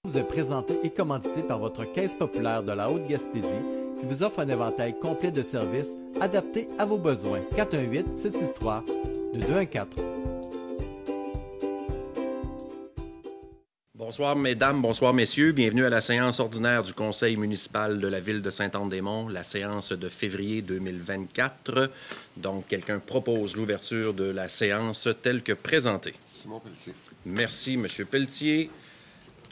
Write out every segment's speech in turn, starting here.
Vous est présenté et commandité par votre Caisse populaire de la Haute-Gaspésie qui vous offre un éventail complet de services adaptés à vos besoins. 418-663-2214. Bonsoir mesdames, bonsoir messieurs. Bienvenue à la séance ordinaire du Conseil municipal de la ville de Saint-Anne-des-Monts, la séance de février 2024. Donc, quelqu'un propose l'ouverture de la séance telle que présentée. Simon Pelletier. Merci, M. Pelletier.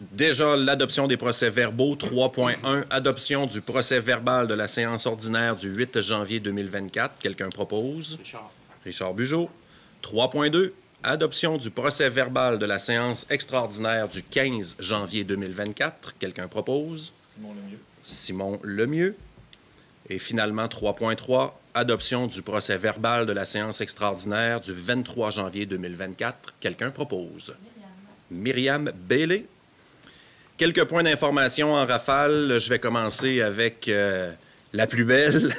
Déjà, l'adoption des procès-verbaux. 3.1, adoption du procès-verbal de la séance ordinaire du 8 janvier 2024. Quelqu'un propose? Richard Bugeaud. 3.2, adoption du procès-verbal de la séance extraordinaire du 15 janvier 2024. Quelqu'un propose? Simon Lemieux. Et finalement, 3.3, adoption du procès-verbal de la séance extraordinaire du 23 janvier 2024. Quelqu'un propose? Myriam Bailey. Quelques points d'information en rafale. Je vais commencer avec la plus belle,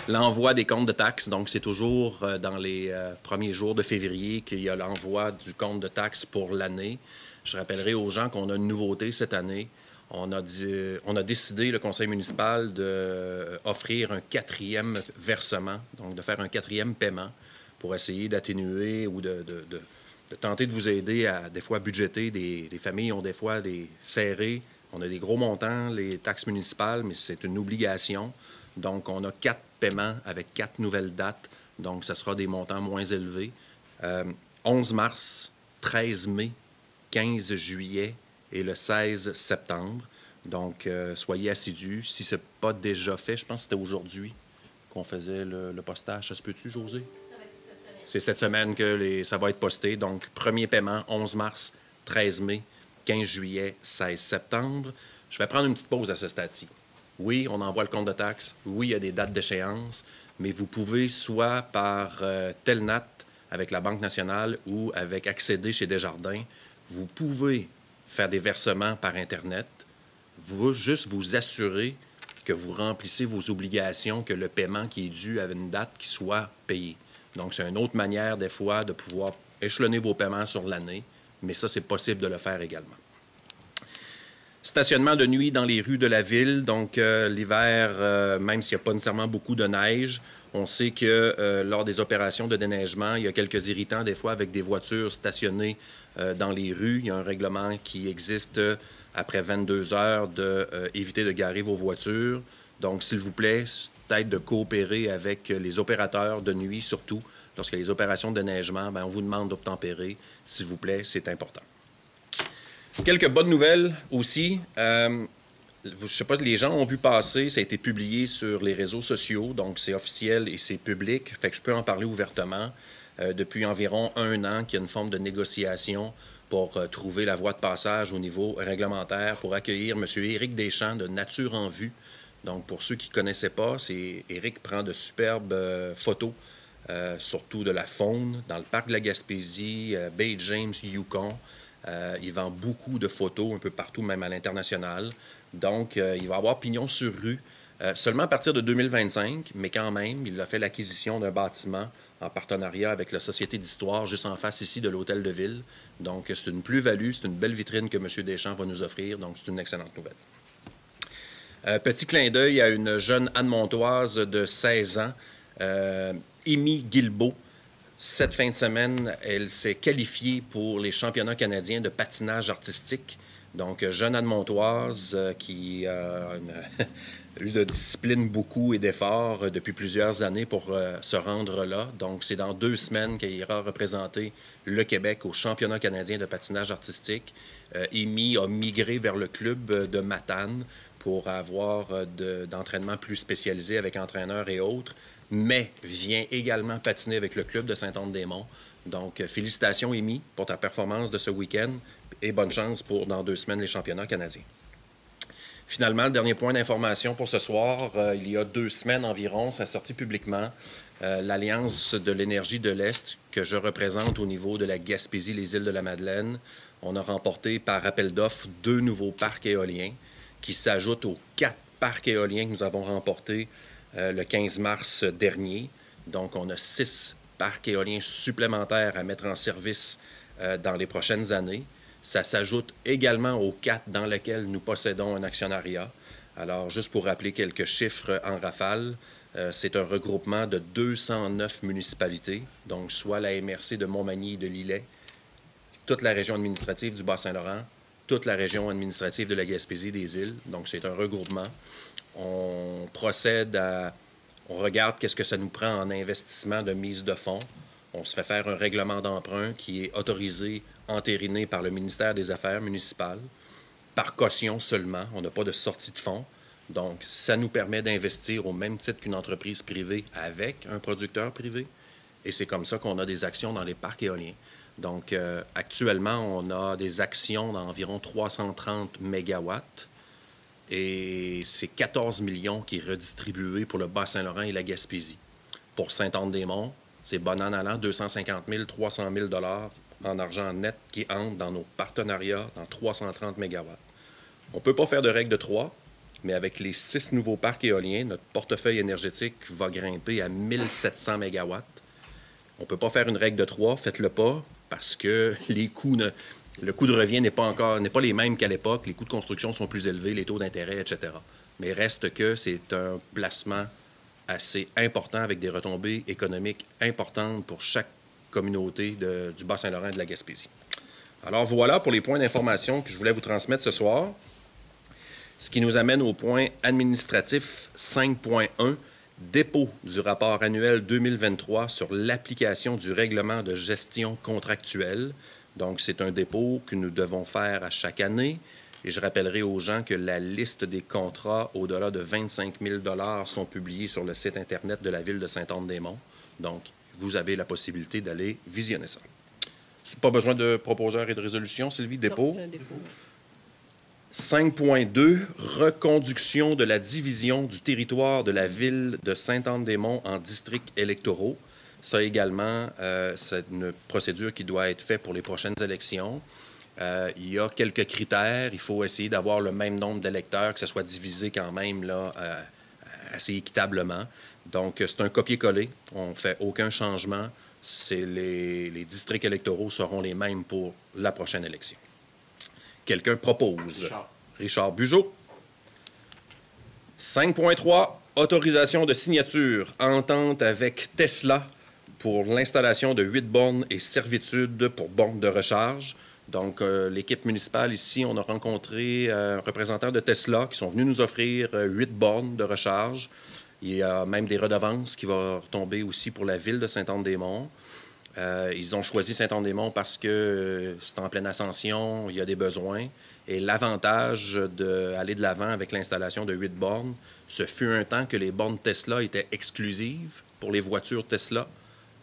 l'envoi des comptes de taxes. Donc, c'est toujours dans les premiers jours de février qu'il y a l'envoi du compte de taxes pour l'année. Je rappellerai aux gens qu'on a une nouveauté cette année. On a décidé, le conseil municipal, d'offrir un 4e versement, donc de faire un 4e paiement pour essayer d'atténuer ou de tenter de vous aider à, des fois, budgéter. Les familles ont des fois des serrés. On a des gros montants, les taxes municipales, mais c'est une obligation. Donc, on a 4 paiements avec 4 nouvelles dates. Donc, ça sera des montants moins élevés. 11 mars, 13 mai, 15 juillet et le 16 septembre. Donc, soyez assidus. Si ce n'est pas déjà fait, je pense que c'était aujourd'hui qu'on faisait le postage. Ça se peut-tu, José? C'est cette semaine que ça va être posté. Donc, premier paiement, 11 mars, 13 mai, 15 juillet, 16 septembre. Je vais prendre une petite pause à ce stade-ci. Oui, on envoie le compte de taxes. Oui, il y a des dates d'échéance. Mais vous pouvez, soit par Telnat avec la Banque nationale ou avec Accéder chez Desjardins, vous pouvez faire des versements par Internet. Vous juste vous assurer que vous remplissez vos obligations, que le paiement qui est dû à une date qui soit payé. Donc, c'est une autre manière, des fois, de pouvoir échelonner vos paiements sur l'année, mais ça, c'est possible de le faire également. Stationnement de nuit dans les rues de la ville. Donc, l'hiver, même s'il n'y a pas nécessairement beaucoup de neige, on sait que lors des opérations de déneigement, il y a quelques irritants, des fois, avec des voitures stationnées dans les rues. Il y a un règlement qui existe après 22 heures d'éviter de garer vos voitures. Donc, s'il vous plaît, peut-être de coopérer avec les opérateurs de nuit, surtout lorsqu'il y a les opérations de déneigement, bien, on vous demande d'obtempérer. S'il vous plaît, c'est important. Quelques bonnes nouvelles aussi. Je ne sais pas si les gens ont vu passer, ça a été publié sur les réseaux sociaux, donc c'est officiel et c'est public, fait que je peux en parler ouvertement. Depuis environ 1 an qu'il y a une forme de négociation pour trouver la voie de passage au niveau réglementaire pour accueillir M. Éric Deschamps de Nature en Vue. Donc, pour ceux qui ne connaissaient pas, Éric prend de superbes photos, surtout de la faune, dans le parc de la Gaspésie, Bay James, Yukon. Il vend beaucoup de photos un peu partout, même à l'international. Donc, il va avoir pignon sur rue, seulement à partir de 2025, mais quand même, il a fait l'acquisition d'un bâtiment en partenariat avec la Société d'histoire, juste en face ici de l'Hôtel de Ville. Donc, c'est une plus-value, c'est une belle vitrine que M. Deschamps va nous offrir, donc c'est une excellente nouvelle. Petit clin d'œil à une jeune Anne-Montoise de 16 ans, Amy Guilbeault. Cette fin de semaine, elle s'est qualifiée pour les championnats canadiens de patinage artistique. Donc, jeune Anne-Montoise qui a eu de discipline beaucoup et d'efforts depuis plusieurs années pour se rendre là. Donc, c'est dans 2 semaines qu'elle ira représenter le Québec au championnat canadien de patinage artistique. Amy a migré vers le club de Matane pour avoir d'entraînement plus spécialisé avec entraîneurs et autres, mais vient également patiner avec le club de Saint-Anne-des-Monts. Donc, félicitations, Amy, pour ta performance de ce week-end et bonne chance pour, dans 2 semaines, les championnats canadiens. Finalement, le dernier point d'information pour ce soir, il y a 2 semaines environ, ça a sorti publiquement, l'Alliance de l'énergie de l'Est, que je représente au niveau de la Gaspésie, les îles de la Madeleine. On a remporté par appel d'offres 2 nouveaux parcs éoliens qui s'ajoutent aux 4 parcs éoliens que nous avons remportés le 15 mars dernier. Donc, on a 6 parcs éoliens supplémentaires à mettre en service dans les prochaines années. Ça s'ajoute également aux 4 dans lesquels nous possédons un actionnariat. Alors, juste pour rappeler quelques chiffres en rafale, c'est un regroupement de 209 municipalités, donc soit la MRC de Montmagny et de Lillet, toute la région administrative du Bas-Saint-Laurent, toute la région administrative de la Gaspésie des îles. Donc, c'est un regroupement. On regarde qu'est-ce que ça nous prend en investissement de mise de fonds. On se fait faire un règlement d'emprunt qui est autorisé, entériné par le ministère des Affaires municipales, par caution seulement. On n'a pas de sortie de fonds. Donc, ça nous permet d'investir au même titre qu'une entreprise privée avec un producteur privé. Et c'est comme ça qu'on a des actions dans les parcs éoliens. Donc, actuellement, on a des actions d'environ 330 mégawatts. Et c'est 14 millions qui est redistribué pour le Bas-Saint-Laurent et la Gaspésie. Pour Sainte-Anne-des-Monts, c'est bon an allant, 250 000, 300 000 en argent net qui entre dans nos partenariats dans 330 mégawatts. On ne peut pas faire de règle de 3, mais avec les 6 nouveaux parcs éoliens, notre portefeuille énergétique va grimper à 1700 mégawatts. On ne peut pas faire une règle de 3, faites-le pas, parce que le coût de revient n'est pas les mêmes qu'à l'époque. Les coûts de construction sont plus élevés, les taux d'intérêt, etc. Mais reste que c'est un placement assez important avec des retombées économiques importantes pour chaque communauté du Bas-Saint-Laurent et de la Gaspésie. Alors voilà pour les points d'information que je voulais vous transmettre ce soir. Ce qui nous amène au point administratif 5.1, dépôt du rapport annuel 2023 sur l'application du règlement de gestion contractuelle. Donc, c'est un dépôt que nous devons faire à chaque année. Et je rappellerai aux gens que la liste des contrats au-delà de 25 000 $ sont publiés sur le site Internet de la Ville de Sainte-Anne-des-Monts. Donc, vous avez la possibilité d'aller visionner ça. Pas besoin de proposeur et de résolution, Sylvie, dépôt. 5.2, reconduction de la division du territoire de la Ville de Sainte-Anne-des-Monts en districts électoraux. Ça également, c'est une procédure qui doit être faite pour les prochaines élections. Il y a quelques critères. Il faut essayer d'avoir le même nombre d'électeurs, que ce soit divisé quand même là, assez équitablement. Donc, c'est un copier-coller. On ne fait aucun changement. Les districts électoraux seront les mêmes pour la prochaine élection. Quelqu'un propose. Richard Bugeaud. 5.3, autorisation de signature, entente avec Tesla pour l'installation de 8 bornes et servitudes pour bornes de recharge. Donc, l'équipe municipale ici, on a rencontré un représentant de Tesla qui sont venus nous offrir 8 bornes de recharge. Il y a même des redevances qui vont tomber aussi pour la Ville de Sainte-Anne-des-Monts. Ils ont choisi Sainte-Anne-des-Monts parce que c'est en pleine ascension, il y a des besoins. Et l'avantage d'aller de l'avant avec l'installation de 8 bornes, ce fut un temps que les bornes Tesla étaient exclusives pour les voitures Tesla.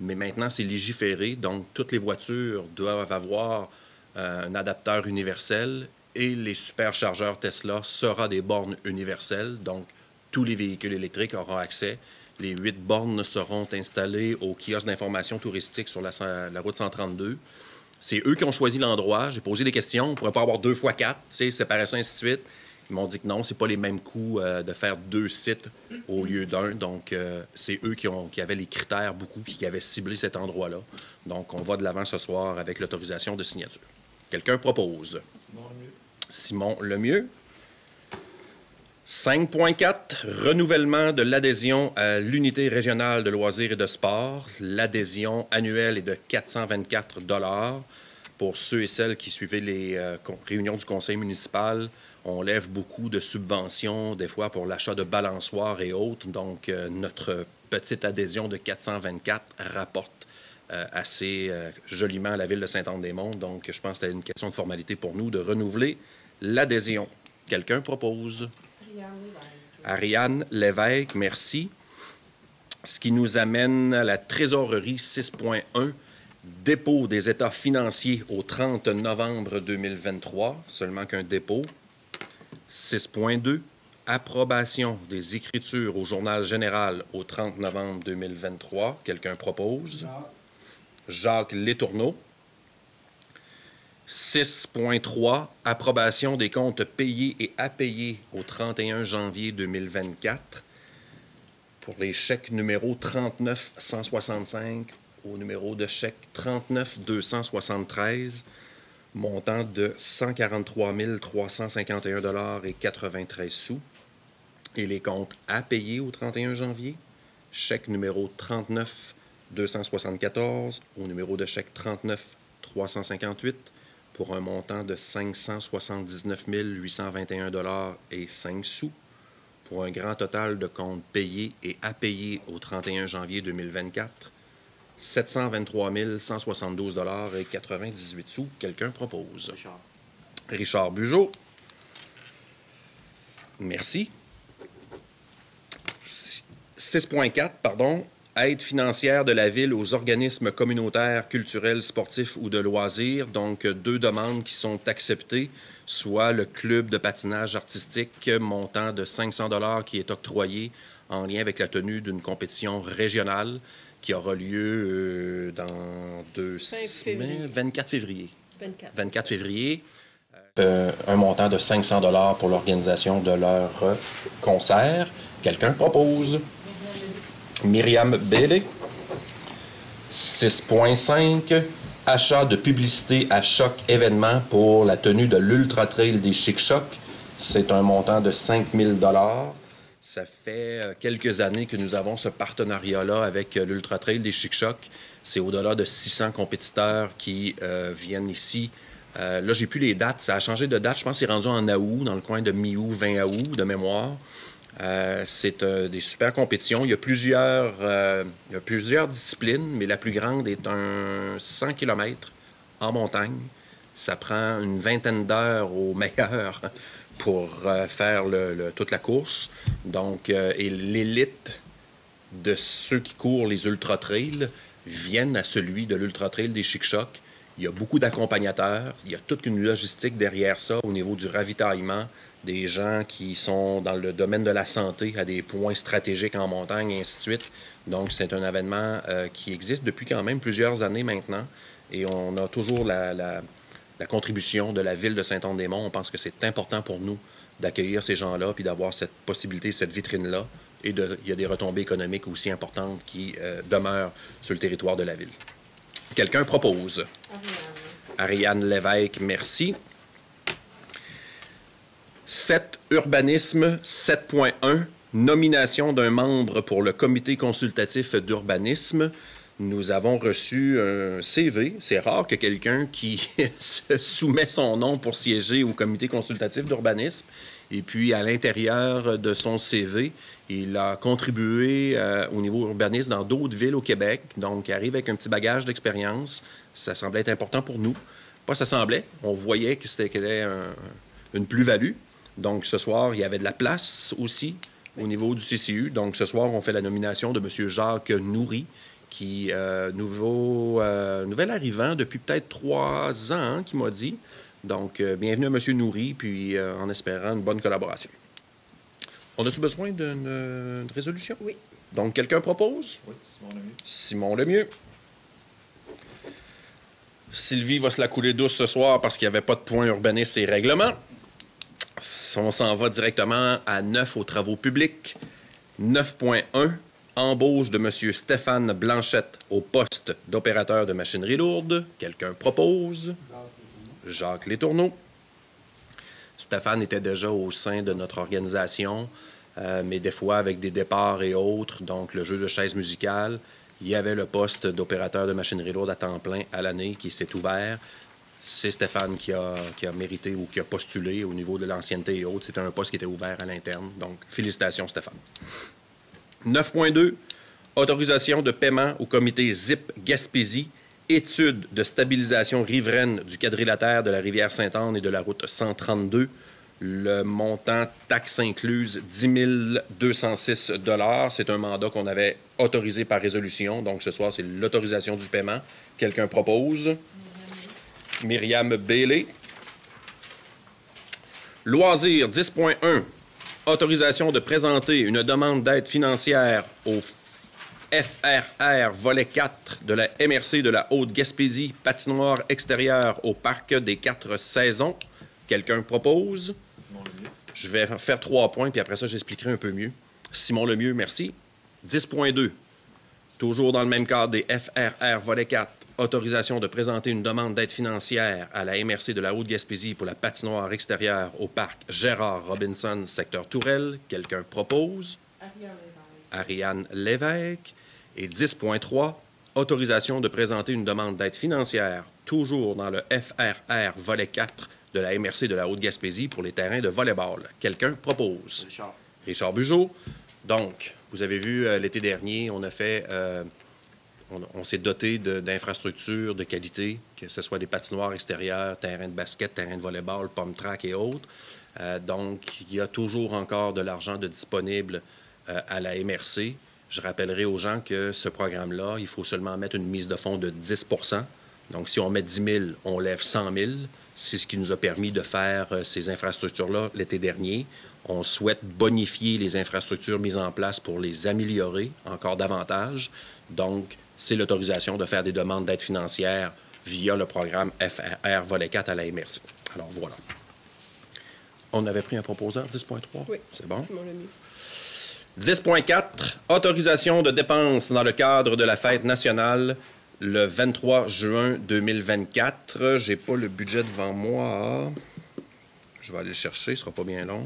Mais maintenant, c'est légiféré, donc toutes les voitures doivent avoir un adapteur universel et les superchargeurs Tesla seront des bornes universelles. Donc, tous les véhicules électriques auront accès. Les 8 bornes seront installées au kiosque d'information touristique sur la route 132. C'est eux qui ont choisi l'endroit. J'ai posé des questions. On ne pourrait pas avoir 2 fois 4, séparer ça, ainsi de suite. Ils m'ont dit que non, ce n'est pas les mêmes coûts de faire 2 sites au lieu d'1. Donc, c'est eux qui avaient les critères beaucoup et qui avaient ciblé cet endroit-là. Donc, on va de l'avant ce soir avec l'autorisation de signature. Quelqu'un propose? Simon Lemieux. 5.4, renouvellement de l'adhésion à l'unité régionale de loisirs et de sport. L'adhésion annuelle est de 424 $ pour ceux et celles qui suivaient les réunions du conseil municipal. On lève beaucoup de subventions, des fois pour l'achat de balançoires et autres. Donc, notre petite adhésion de 424 rapporte assez joliment à la Ville de Sainte-Anne-des-Monts. Donc, je pense que c'était une question de formalité pour nous de renouveler l'adhésion. Quelqu'un propose? Ariane Lévesque, merci. Ce qui nous amène à la trésorerie 6.1, dépôt des états financiers au 30 novembre 2023, seulement qu'un dépôt. 6.2, approbation des écritures au journal général au 30 novembre 2023. Quelqu'un propose? Jacques Létourneau. 6.3, approbation des comptes payés et à payer au 31 janvier 2024 pour les chèques numéro 39 165 au numéro de chèque 39 273. montant de 143 351 et 93 sous. Et les comptes à payer au 31 janvier, chèque numéro 39 274 au numéro de chèque 39 358 pour un montant de 579 821 et 5 sous, pour un grand total de comptes payés et à payer au 31 janvier 2024, 723 172 et 98 sous. Quelqu'un propose? Richard Bugeaud. Merci. 6.4, pardon. Aide financière de la Ville aux organismes communautaires, culturels, sportifs ou de loisirs. Donc, 2 demandes qui sont acceptées, soit le club de patinage artistique, montant de 500 $ qui est octroyé en lien avec la tenue d'une compétition régionale qui aura lieu dans 2 semaines, 24 février. 24 février. Un montant de 500 $ pour l'organisation de leur concert. Quelqu'un propose? Myriam Bailey. 6.5. Achat de publicité à Choc Événements pour la tenue de l'Ultra Trail des Chic Choc. C'est un montant de 5 000 $. Ça fait quelques années que nous avons ce partenariat-là avec l'Ultra Trail des Chic Choc. C'est au-delà de 600 compétiteurs qui viennent ici. Là, j'ai plus les dates. Ça a changé de date. Je pense que c'est rendu en août, dans le coin de mi-août, 20 août, de mémoire. C'est des super compétitions. Il y a plusieurs disciplines, mais la plus grande est un 100 km en montagne. Ça prend une vingtaine d'heures au meilleur pour faire toute la course. Donc, et l'élite de ceux qui courent les ultra-trails viennent à celui de l'Ultra-Trail des Chic Choc. Il y a beaucoup d'accompagnateurs. Il y a toute une logistique derrière ça au niveau du ravitaillement, des gens qui sont dans le domaine de la santé à des points stratégiques en montagne, et ainsi de suite. Donc, c'est un événement qui existe depuis quand même plusieurs années maintenant. Et on a toujours la contribution de la Ville de Saint-Anne-des-Monts. On pense que c'est important pour nous d'accueillir ces gens-là puis d'avoir cette possibilité, cette vitrine-là. Et il y a des retombées économiques aussi importantes qui demeurent sur le territoire de la Ville. Quelqu'un propose? Ariane Lévesque, merci. 7. Urbanisme, 7.1. Nomination d'un membre pour le comité consultatif d'urbanisme. Nous avons reçu un CV. C'est rare que quelqu'un qui se soumet son nom pour siéger au comité consultatif d'urbanisme. Et puis, à l'intérieur de son CV, il a contribué au niveau urbanisme dans d'autres villes au Québec. Donc, il arrive avec un petit bagage d'expérience. Ça semblait être important pour nous. Pas ça semblait. On voyait que c'était une plus-value. Donc, ce soir, il y avait de la place aussi au niveau du CCU. Donc, ce soir, on fait la nomination de M. Jacques Nourry, qui nouvel arrivant depuis peut-être 3 ans, qui m'a dit. Donc, bienvenue à M. Nourry, puis en espérant une bonne collaboration. On a-tu besoin d'une résolution? Oui. Donc, quelqu'un propose? Oui, Simon Lemieux. Simon Lemieux. Sylvie va se la couler douce ce soir parce qu'il n'y avait pas de point urbanisme et règlement. On s'en va directement à 9 aux travaux publics. 9.1, embauche de M. Stéphane Blanchette au poste d'opérateur de machinerie lourde. Quelqu'un propose? Jacques Létourneau. Stéphane était déjà au sein de notre organisation, mais des fois avec des départs et autres, donc le jeu de chaises musicales, il y avait le poste d'opérateur de machinerie lourde à temps plein à l'année qui s'est ouvert. C'est Stéphane qui a mérité ou qui a postulé au niveau de l'ancienneté et autres. C'était un poste qui était ouvert à l'interne. Donc, félicitations, Stéphane. 9.2, autorisation de paiement au comité ZIP Gaspésie, étude de stabilisation riveraine du quadrilatère de la rivière Sainte-Anne et de la route 132. Le montant taxe incluse, 10 206 $. C'est un mandat qu'on avait autorisé par résolution. Donc, ce soir, c'est l'autorisation du paiement. Quelqu'un propose? Myriam Bailey. Loisirs 10.1. Autorisation de présenter une demande d'aide financière au FRR volet 4 de la MRC de la Haute-Gaspésie, patinoire extérieure au parc des 4 saisons. Quelqu'un propose? Simon Lemieux. Je vais faire 3 points, puis après ça, j'expliquerai un peu mieux. Simon Lemieux, merci. 10.2. Toujours dans le même cadre des FRR volet 4. autorisation de présenter une demande d'aide financière à la MRC de la Haute-Gaspésie pour la patinoire extérieure au parc Gérard Robinson, secteur Tourelle. Quelqu'un propose? Ariane Lévesque. Et 10.3, autorisation de présenter une demande d'aide financière, toujours dans le FRR volet 4 de la MRC de la Haute-Gaspésie pour les terrains de volley-ball. Quelqu'un propose? Richard Bugeaud. Donc, vous avez vu, l'été dernier, on a fait... on s'est doté d'infrastructures de qualité, que ce soit des patinoires extérieures, terrains de basket, terrains de volley-ball, pom track et autres. Donc, il y a toujours encore de l'argent de disponible à la MRC. Je rappellerai aux gens que ce programme-là, il faut seulement mettre une mise de fonds de 10 %. Donc, si on met 10 000, on lève 100 000. C'est ce qui nous a permis de faire ces infrastructures-là l'été dernier. On souhaite bonifier les infrastructures mises en place pour les améliorer encore davantage. Donc, c'est l'autorisation de faire des demandes d'aide financière via le programme FRR Volet 4 à la MRC. Alors, voilà. On avait pris un proposeur, 10.3? Oui, c'est bon. Simon Lemieux. 10.4, autorisation de dépenses dans le cadre de la fête nationale le 23 juin 2024. Je n'ai pas le budget devant moi. Je vais aller le chercher, ce ne sera pas bien long.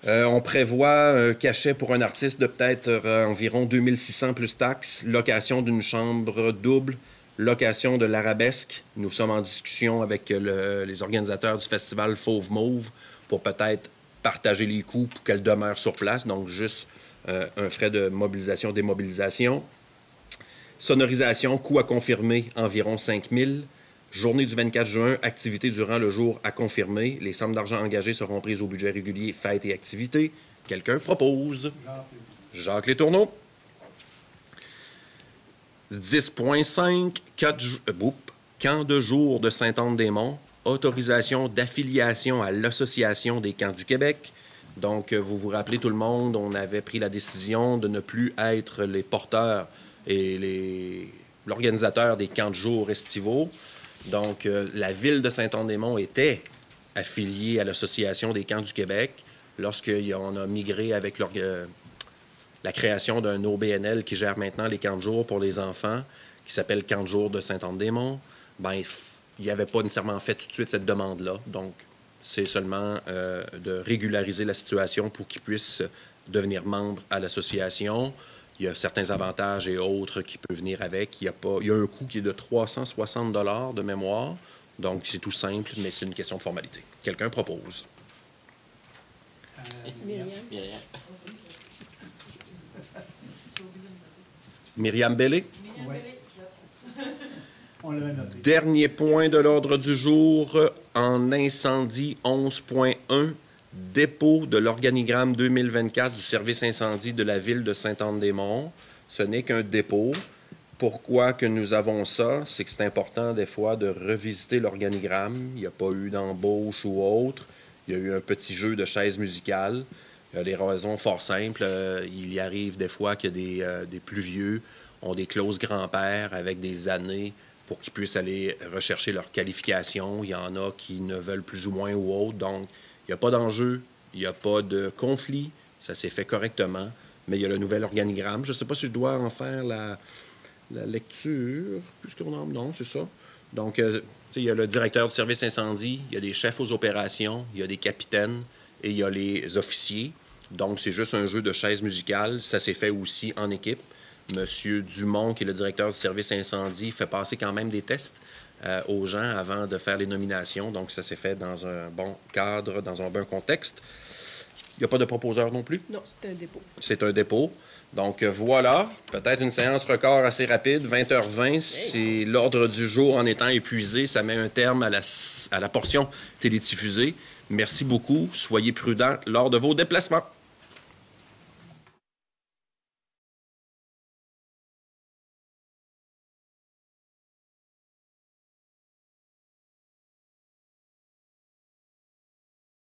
On prévoit un cachet pour un artiste de peut-être environ 2600 plus taxes, location d'une chambre double, location de l'arabesque. Nous sommes en discussion avec les organisateurs du festival Fauve Mauve pour peut-être partager les coûts pour qu'elle demeure sur place, donc juste un frais de mobilisation, démobilisation. Sonorisation, coût à confirmer, environ 5 000. Journée du 24 juin, activités durant le jour à confirmer. Les sommes d'argent engagées seront prises au budget régulier, fêtes et activités. Quelqu'un propose? Jacques Létourneau. 10.5, camp de jour de Sainte-Anne-des-Monts. Autorisation d'affiliation à l'Association des camps du Québec. Donc, vous vous rappelez tout le monde, on avait pris la décision de ne plus être les porteurs et l'organisateur des camps de jour estivaux. Donc, la ville de Sainte-Anne-des-Monts était affiliée à l'Association des camps du Québec lorsqu'on a migré avec la création d'un OBNL qui gère maintenant les camps de jour pour les enfants, qui s'appelle Camp de jour de Sainte-Anne-des-Monts. Bien, il n'y avait pas nécessairement fait tout de suite cette demande-là. Donc, c'est seulement de régulariser la situation pour qu'ils puissent devenir membres à l'association. Il y a certains avantages et autres qui peuvent venir avec. Il y a un coût qui est de 360 $ de mémoire. Donc, c'est tout simple, mais c'est une question de formalité. Quelqu'un propose? Myriam Bellé? Oui. On l'avait noté. Dernier point de l'ordre du jour, en incendie 11.1, dépôt de l'organigramme 2024 du service incendie de la ville de Sainte-Anne-des-Monts. Ce n'est qu'un dépôt. Pourquoi que nous avons ça? C'est que c'est important des fois de revisiter l'organigramme. Il n'y a pas eu d'embauche ou autre. Il y a eu un petit jeu de chaises musicales. Il y a des raisons fort simples. Il y arrive des fois que des plus vieux ont des clauses grand-père avec des années pour qu'ils puissent aller rechercher leur qualification. Il y en a qui ne veulent plus ou moins ou autre. Donc, il n'y a pas d'enjeu, il n'y a pas de conflit. Ça s'est fait correctement. Mais il y a le nouvel organigramme. Je ne sais pas si je dois en faire la lecture. Puisqu'on en... Non, c'est ça. Donc, il y a le directeur du service incendie, il y a des chefs aux opérations, il y a des capitaines et il y a les officiers. Donc, c'est juste un jeu de chaises musicales. Ça s'est fait aussi en équipe. Monsieur Dumont, qui est le directeur du service incendie, fait passer quand même des tests aux gens avant de faire les nominations. Donc, ça s'est fait dans un bon cadre, dans un bon contexte. Il n'y a pas de proposeur non plus? Non, c'est un dépôt. C'est un dépôt. Donc, voilà. Peut-être une séance record assez rapide, 20h20. C'est l'ordre du jour en étant épuisé. Ça met un terme à la portion télédiffusée. Merci beaucoup. Soyez prudents lors de vos déplacements.